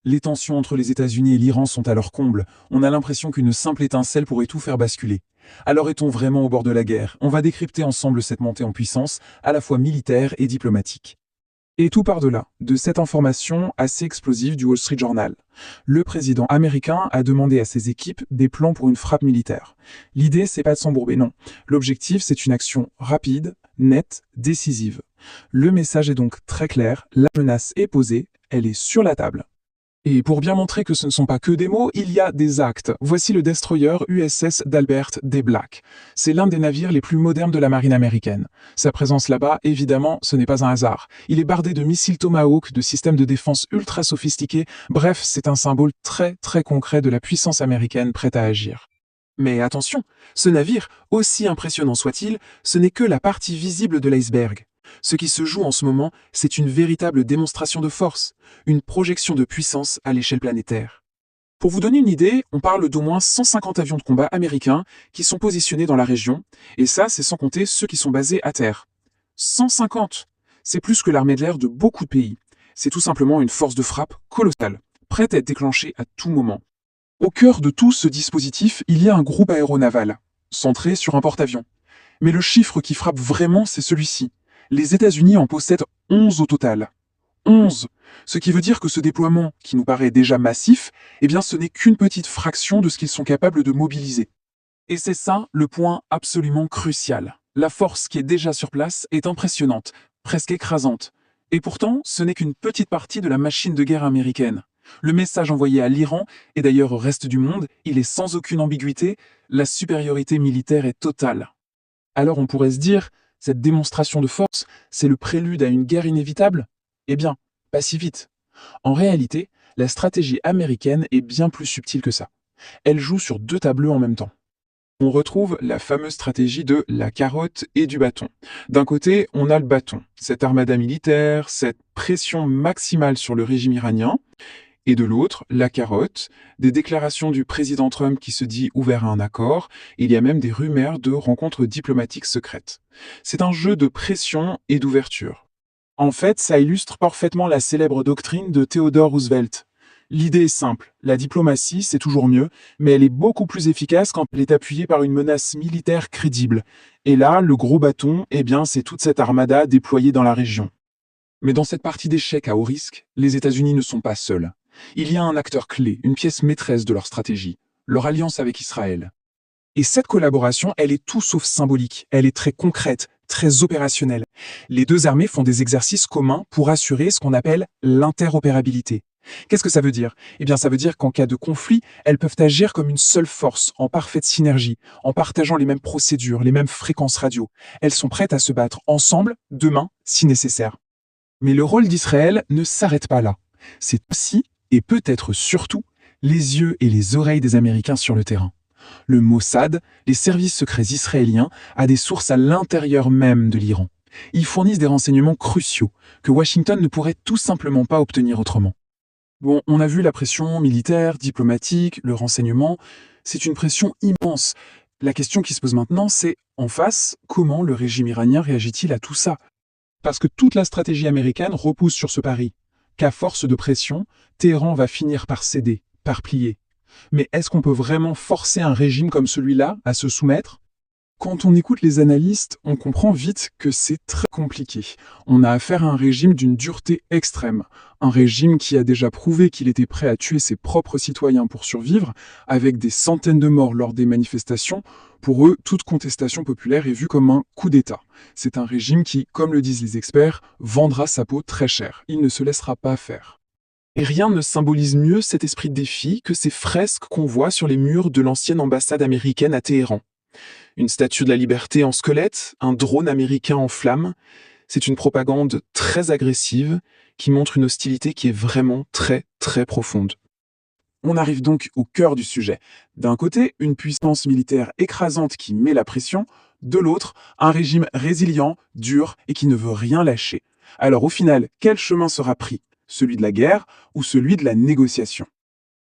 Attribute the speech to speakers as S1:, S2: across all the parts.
S1: Les tensions entre les États-Unis et l'Iran sont à leur comble. On a l'impression qu'une simple étincelle pourrait tout faire basculer. Alors est-on vraiment au bord de la guerre? On va décrypter ensemble cette montée en puissance, à la fois militaire et diplomatique. Et tout par-delà de cette information assez explosive du Wall Street Journal. Le président américain a demandé à ses équipes des plans pour une frappe militaire. L'idée, c'est pas de s'embourber, non. L'objectif, c'est une action rapide, nette, décisive. Le message est donc très clair, la menace est posée, elle est sur la table. Et pour bien montrer que ce ne sont pas que des mots, il y a des actes. Voici le destroyer USS d'Albert D. Black. C'est l'un des navires les plus modernes de la marine américaine. Sa présence là-bas, évidemment, ce n'est pas un hasard. Il est bardé de missiles Tomahawk, de systèmes de défense ultra sophistiqués. Bref, c'est un symbole très concret de la puissance américaine prête à agir. Mais attention, ce navire, aussi impressionnant soit-il, ce n'est que la partie visible de l'iceberg. Ce qui se joue en ce moment, c'est une véritable démonstration de force, une projection de puissance à l'échelle planétaire. Pour vous donner une idée, on parle d'au moins 150 avions de combat américains qui sont positionnés dans la région, et ça, c'est sans compter ceux qui sont basés à terre. 150! C'est plus que l'armée de l'air de beaucoup de pays. C'est tout simplement une force de frappe colossale, prête à être déclenchée à tout moment. Au cœur de tout ce dispositif, il y a un groupe aéronaval, centré sur un porte-avions. Mais le chiffre qui frappe vraiment, c'est celui-ci. Les États-Unis en possèdent 11 au total. 11! Ce qui veut dire que ce déploiement, qui nous paraît déjà massif, eh bien ce n'est qu'une petite fraction de ce qu'ils sont capables de mobiliser. Et c'est ça le point absolument crucial. La force qui est déjà sur place est impressionnante, presque écrasante. Et pourtant, ce n'est qu'une petite partie de la machine de guerre américaine. Le message envoyé à l'Iran, et d'ailleurs au reste du monde, il est sans aucune ambiguïté, la supériorité militaire est totale. Alors on pourrait se dire, cette démonstration de force, c'est le prélude à une guerre inévitable? Eh bien, pas si vite. En réalité, la stratégie américaine est bien plus subtile que ça. Elle joue sur deux tableaux en même temps. On retrouve la fameuse stratégie de la carotte et du bâton. D'un côté, on a le bâton, cette armada militaire, cette pression maximale sur le régime iranien, et de l'autre, la carotte, des déclarations du président Trump qui se dit ouvert à un accord, il y a même des rumeurs de rencontres diplomatiques secrètes. C'est un jeu de pression et d'ouverture. En fait, ça illustre parfaitement la célèbre doctrine de Theodore Roosevelt. L'idée est simple, la diplomatie, c'est toujours mieux, mais elle est beaucoup plus efficace quand elle est appuyée par une menace militaire crédible. Et là, le gros bâton, eh bien, c'est toute cette armada déployée dans la région. Mais dans cette partie d'échecs à haut risque, les États-Unis ne sont pas seuls. Il y a un acteur clé, une pièce maîtresse de leur stratégie, leur alliance avec Israël. Et cette collaboration, elle est tout sauf symbolique, elle est très concrète, très opérationnelle. Les deux armées font des exercices communs pour assurer ce qu'on appelle l'interopérabilité. Qu'est-ce que ça veut dire? Eh bien, ça veut dire qu'en cas de conflit, elles peuvent agir comme une seule force, en parfaite synergie, en partageant les mêmes procédures, les mêmes fréquences radio. Elles sont prêtes à se battre ensemble, demain, si nécessaire. Mais le rôle d'Israël ne s'arrête pas là. C'est aussi, et peut-être surtout, les yeux et les oreilles des Américains sur le terrain. Le Mossad, les services secrets israéliens, a des sources à l'intérieur même de l'Iran. Ils fournissent des renseignements cruciaux que Washington ne pourrait tout simplement pas obtenir autrement. Bon, on a vu la pression militaire, diplomatique, le renseignement. C'est une pression immense. La question qui se pose maintenant, c'est, en face, comment le régime iranien réagit-il à tout ça? Parce que toute la stratégie américaine repose sur ce pari, qu'à force de pression, Téhéran va finir par céder, par plier. Mais est-ce qu'on peut vraiment forcer un régime comme celui-là à se soumettre? Quand on écoute les analystes, on comprend vite que c'est très compliqué. On a affaire à un régime d'une dureté extrême. Un régime qui a déjà prouvé qu'il était prêt à tuer ses propres citoyens pour survivre, avec des centaines de morts lors des manifestations. Pour eux, toute contestation populaire est vue comme un coup d'État. C'est un régime qui, comme le disent les experts, vendra sa peau très cher. Il ne se laissera pas faire. Et rien ne symbolise mieux cet esprit de défi que ces fresques qu'on voit sur les murs de l'ancienne ambassade américaine à Téhéran. Une statue de la liberté en squelette, un drone américain en flammes. C'est une propagande très agressive qui montre une hostilité qui est vraiment très profonde. On arrive donc au cœur du sujet. D'un côté, une puissance militaire écrasante qui met la pression, de l'autre, un régime résilient, dur et qui ne veut rien lâcher. Alors au final, quel chemin sera pris? Celui de la guerre ou celui de la négociation?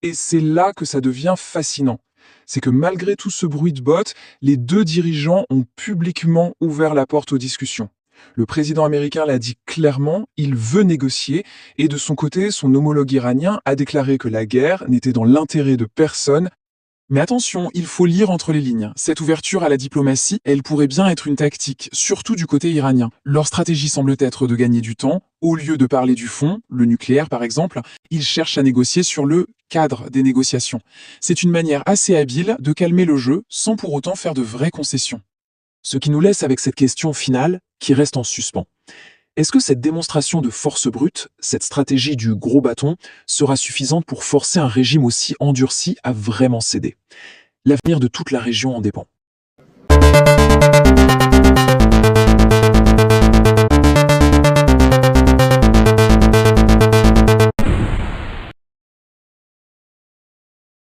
S1: Et c'est là que ça devient fascinant. C'est que malgré tout ce bruit de bottes, les deux dirigeants ont publiquement ouvert la porte aux discussions. Le président américain l'a dit clairement, il veut négocier, et de son côté, son homologue iranien a déclaré que la guerre n'était dans l'intérêt de personne. Mais attention, il faut lire entre les lignes. Cette ouverture à la diplomatie, elle pourrait bien être une tactique, surtout du côté iranien. Leur stratégie semble être de gagner du temps. Au lieu de parler du fond, le nucléaire par exemple, ils cherchent à négocier sur le cadre des négociations. C'est une manière assez habile de calmer le jeu sans pour autant faire de vraies concessions. Ce qui nous laisse avec cette question finale qui reste en suspens. Est-ce que cette démonstration de force brute, cette stratégie du gros bâton, sera suffisante pour forcer un régime aussi endurci à vraiment céder? L'avenir de toute la région en dépend.